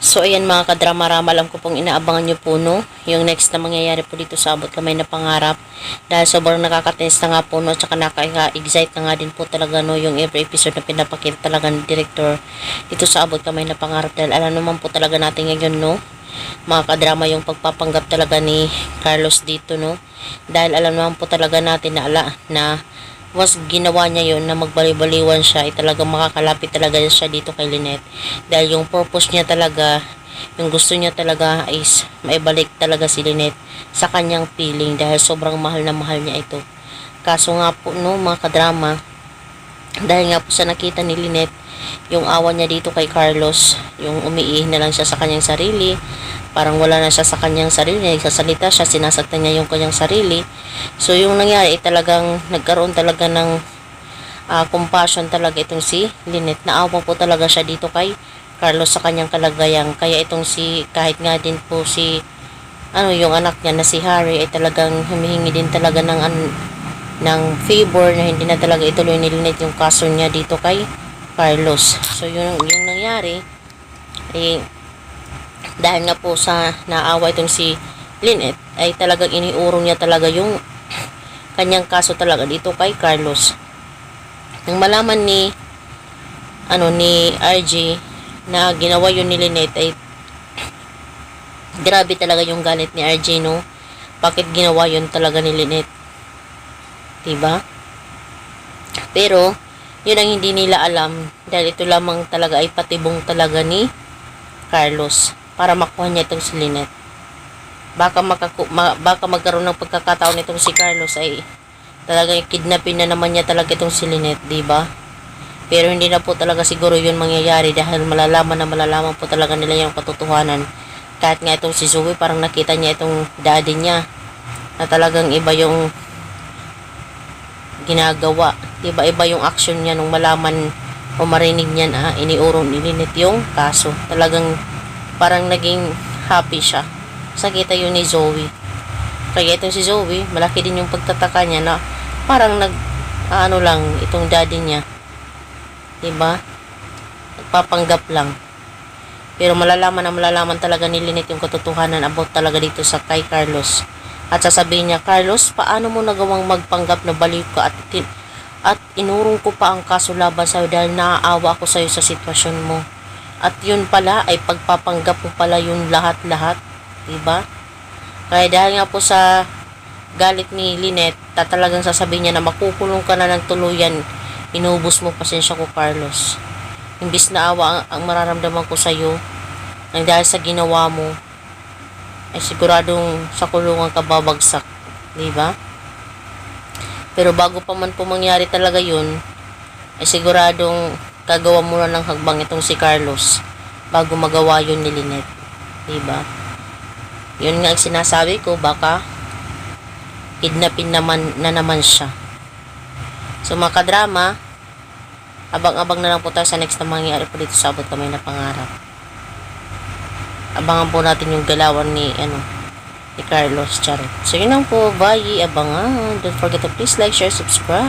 So ayan mga kadrama-rama, alam ko pong inaabangan nyo po no, yung next na mangyayari po dito sa Abot Kamay na Pangarap. Dahil sobrang nakakatens na nga po no, tsaka nakaka-excite na nga din po talaga no, yung every episode na pinapakita talaga ng director dito sa Abot Kamay na Pangarap. Dahil alam naman po talaga natin ngayon no, mga kadrama, yung pagpapanggap talaga ni Carlos dito no. Dahil alam naman po talaga natin na was ginawa niya yon na magbali-baliwan siya, ay talagang makakalapit talaga siya dito kay Lynette. Dahil yung purpose niya talaga, yung gusto niya talaga is maibalik talaga si Lynette sa kanyang feeling dahil sobrang mahal na mahal niya ito. Kaso nga po no mga kadrama, dahil nga po sa nakita ni Lynette yung awa niya dito kay Carlos, yung umiihi na lang siya sa kanyang sarili, parang wala na siya sa kanyang sarili, nagsasalita siya, sinasaktan niya yung kanyang sarili. So yung nangyari ay talagang nagkaroon talaga ng compassion talaga itong si Lynette. Naawa po talaga siya dito kay Carlos sa kanyang kalagayan. Kaya itong si, kahit nga din po si yung anak niya na si Harry ay talagang humihingi din talaga ng favor na hindi na talaga ituloy ni Lynette yung kaso niya dito kay Carlos. So yung nangyari ay dahil nga po sa naawa itong si Lynette ay talagang iniurong niya talaga yung kanyang kaso talaga dito kay Carlos. Nang malaman ni RJ na ginawa yun ni Lynette ay grabe talaga yung galit ni RJ no. Bakit ginawa yun talaga ni Lynette? Diba? Pero yun ang hindi nila alam dahil ito lamang talaga ay patibong talaga ni Carlos para makuha niya itong si Lynette. Baka magkaroon ng pagkakataon itong si Carlos ay talagang kidnapin na naman niya talaga itong si Lynette, diba? Pero hindi na po talaga siguro yun mangyayari dahil malalaman po talaga nila yung katotohanan. Kahit nga itong si Zoe, parang nakita niya itong daddy niya na talagang iba yung ginagawa, diba? Iba yung action niya nung malaman o marinig niya na iniurong ni Lynette yung kaso. Talagang parang naging happy siya sa kita yun ni Zoe. Kaya itong si Zoe, malaki din yung pagtataka niya na parang lang itong daddy niya, diba? Nagpapanggap lang. Pero malalaman talaga ni Lynette yung katotohanan about talaga dito sa kay Carlos. At sasabihin niya, Carlos, paano mo nagawang magpanggap na baliw ka at inurong ko pa ang kaso laban sa'yo dahil naaawa ako sa'yo sa sitwasyon mo. At yun pala ay pagpapanggap mo pala yung lahat-lahat, diba? Kaya dahil nga po sa galit ni Lynette, talagang sasabihin niya na makukulong ka na ng tuluyan, inubos mo pasensya ko, Carlos. Imbis na awa ang mararamdaman ko sa'yo, ang dahil sa ginawa mo, ay siguradong sa kulungan ka babagsak, diba? Pero bago pa man po mangyari talaga yun, ay siguradong gagawa muna ng hagbang itong si Carlos bago magawa yun ni Lynette, diba? Yun nga ang sinasabi ko, baka kidnapin na naman siya. So mga kadrama, abang-abang na lang po tayo sa next na mangyayari po dito sa Abot Kamay na Pangarap. Abangan po natin yung galawan ni Carlos, charot. So yun lang po, bye, abangan. Don't forget to please like, share, subscribe.